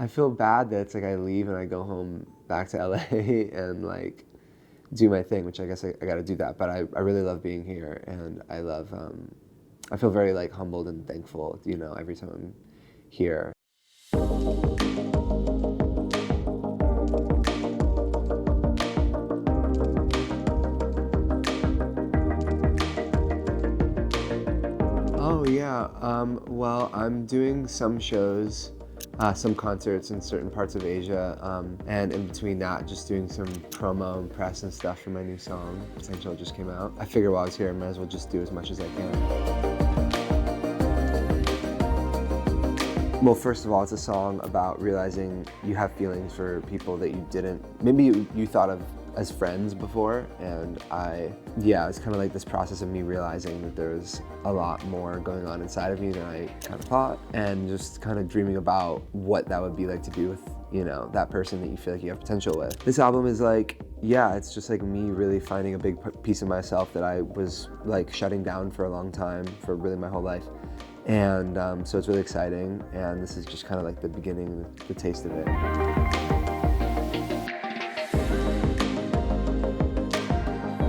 I feel bad that it's like I leave and I go home back to LA and like do my thing, which I guess I got to do that. But I really love being here, and I love. I feel very like humbled and thankful, you know, every time I'm here. Oh yeah. Well, I'm doing some shows, some concerts in certain parts of Asia, and in between that, just doing some promo and press and stuff for my new song. Potential just came out. I figure while I was here, I might as well just do as much as I can. Well, first of all, it's a song about realizing you have feelings for people that you didn't, maybe you thought of as friends before, and it's kind of like this process of me realizing that there's a lot more going on inside of me than I kind of thought, and just kind of dreaming about what that would be like to be with, you know, that person that you feel like you have potential with. This album is like, yeah, it's just like me really finding a big piece of myself that I was like shutting down for a long time, for really my whole life. And so it's really exciting, and this is just kind of like the beginning, the taste of it.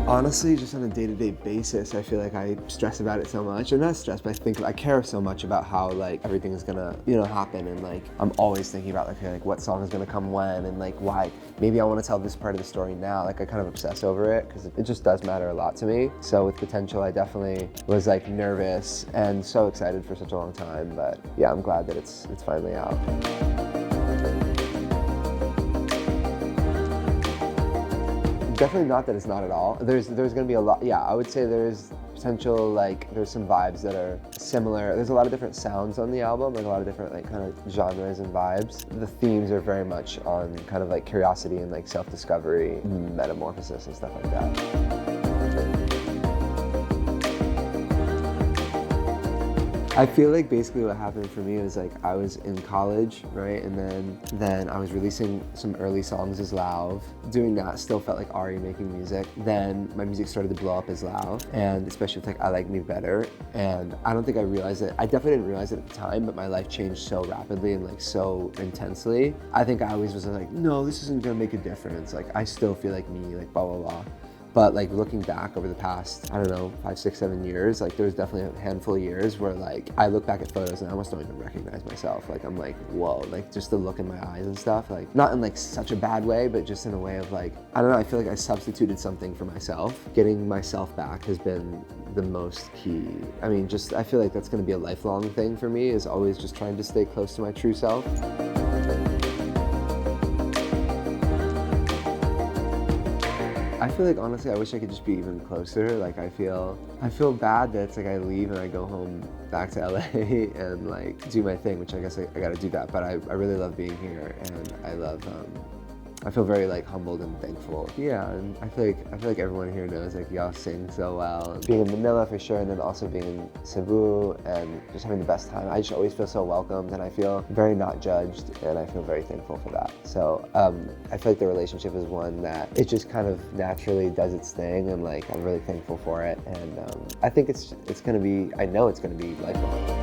Honestly, just on a day-to-day basis, I feel like I stress about it so much. Or not stress, but I care so much about how like everything is gonna, you know, happen. And like I'm always thinking about like what song is gonna come when, and like why. Maybe I want to tell this part of the story now. Like I kind of obsess over it because it just does matter a lot to me. So with Potential, I definitely was like nervous and so excited for such a long time. But yeah, I'm glad that it's finally out. Definitely not that it's not at all. There's gonna be a lot, yeah, I would say there's potential, like there's some vibes that are similar. There's a lot of different sounds on the album, like a lot of different like kind of genres and vibes. The themes are very much on kind of like curiosity and like self-discovery, metamorphosis and stuff like that. I feel like basically what happened for me was like I was in college, right? And then I was releasing some early songs as Lauv. Doing that still felt like Ari making music. Then my music started to blow up as Lauv, and especially with like I Like Me Better. And I don't think I realized it. I definitely didn't realize it at the time, but my life changed so rapidly and like so intensely. I think I always was like, no, this isn't gonna make a difference. Like I still feel like me, like blah, blah, blah. But like looking back over the past, I don't know, 5, 6, 7 years, like there's definitely a handful of years where like I look back at photos and I almost don't even recognize myself. Like I'm like, whoa, like just the look in my eyes and stuff, like not in like such a bad way, but just in a way of like, I don't know, I feel like I substituted something for myself. Getting myself back has been the most key. I mean, just, I feel like that's gonna be a lifelong thing for me, is always just trying to stay close to my true self. I feel like honestly, I wish I could just be even closer. Like I feel bad that it's like I leave and I go home back to LA and like do my thing, which I guess I got to do that. But I really love being here, and I love. I feel very like humbled and thankful. Yeah, and I feel like everyone here knows like y'all sing so well. And being in Manila for sure, and then also being in Cebu and just having the best time. I just always feel so welcomed, and I feel very not judged, and I feel very thankful for that. So I feel like the relationship is one that it just kind of naturally does its thing, and like I'm really thankful for it. And I think it's gonna be, I know it's gonna be lifelong.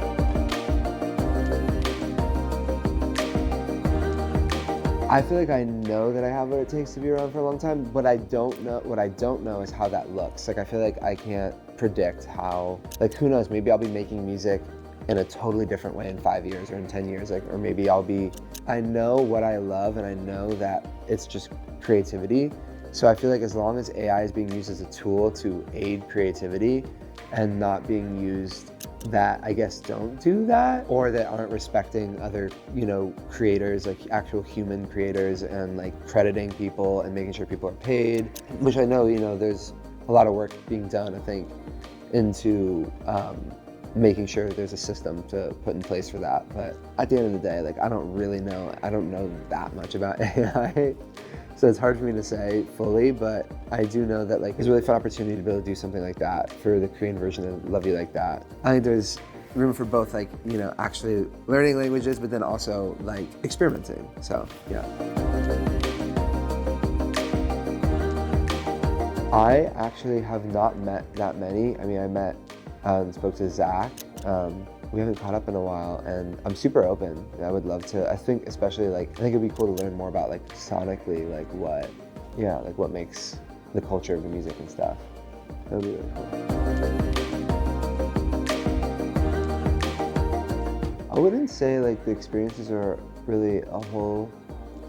I feel like I know that I have what it takes to be around for a long time, but what I don't know is how that looks. Like I feel like I can't predict how, like who knows, maybe I'll be making music in a totally different way in 5 years or in 10 years, like, or maybe I know what I love, and I know that it's just creativity. So I feel like as long as AI is being used as a tool to aid creativity and not being used that I guess don't do that, or that aren't respecting other, you know, creators, like actual human creators, and like crediting people and making sure people are paid, which I know, you know, there's a lot of work being done, I think, into making sure there's a system to put in place for that. But at the end of the day, like I don't know that much about AI. So it's hard for me to say fully, but I do know that like it's a really fun opportunity to be able to do something like that for the Korean version of Love You Like That. I think there's room for both, like, you know, actually learning languages, but then also like experimenting. So yeah. I actually have not met that many. I mean, I met and spoke to Zach, we haven't caught up in a while, and I'm super open. I would love to. I think especially like, I think it'd be cool to learn more about like sonically, like what makes the culture of the music and stuff. That would be really cool. I wouldn't say like the experiences are really a whole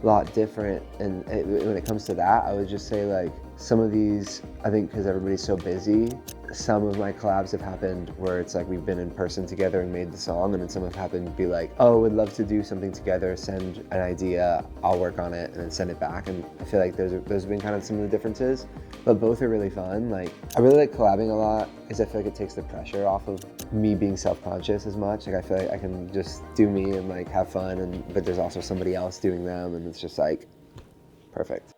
lot different, and when it comes to that, I would just say like some of these, I think because everybody's so busy, some of my collabs have happened where it's like we've been in person together and made the song, and then some have happened to be like, oh, would love to do something together, send an idea, I'll work on it, and then send it back. And I feel like those have been kind of some of the differences, but both are really fun. Like, I really like collabing a lot because I feel like it takes the pressure off of me being self-conscious as much. Like, I feel like I can just do me and like have fun, but there's also somebody else doing them, and it's just like perfect.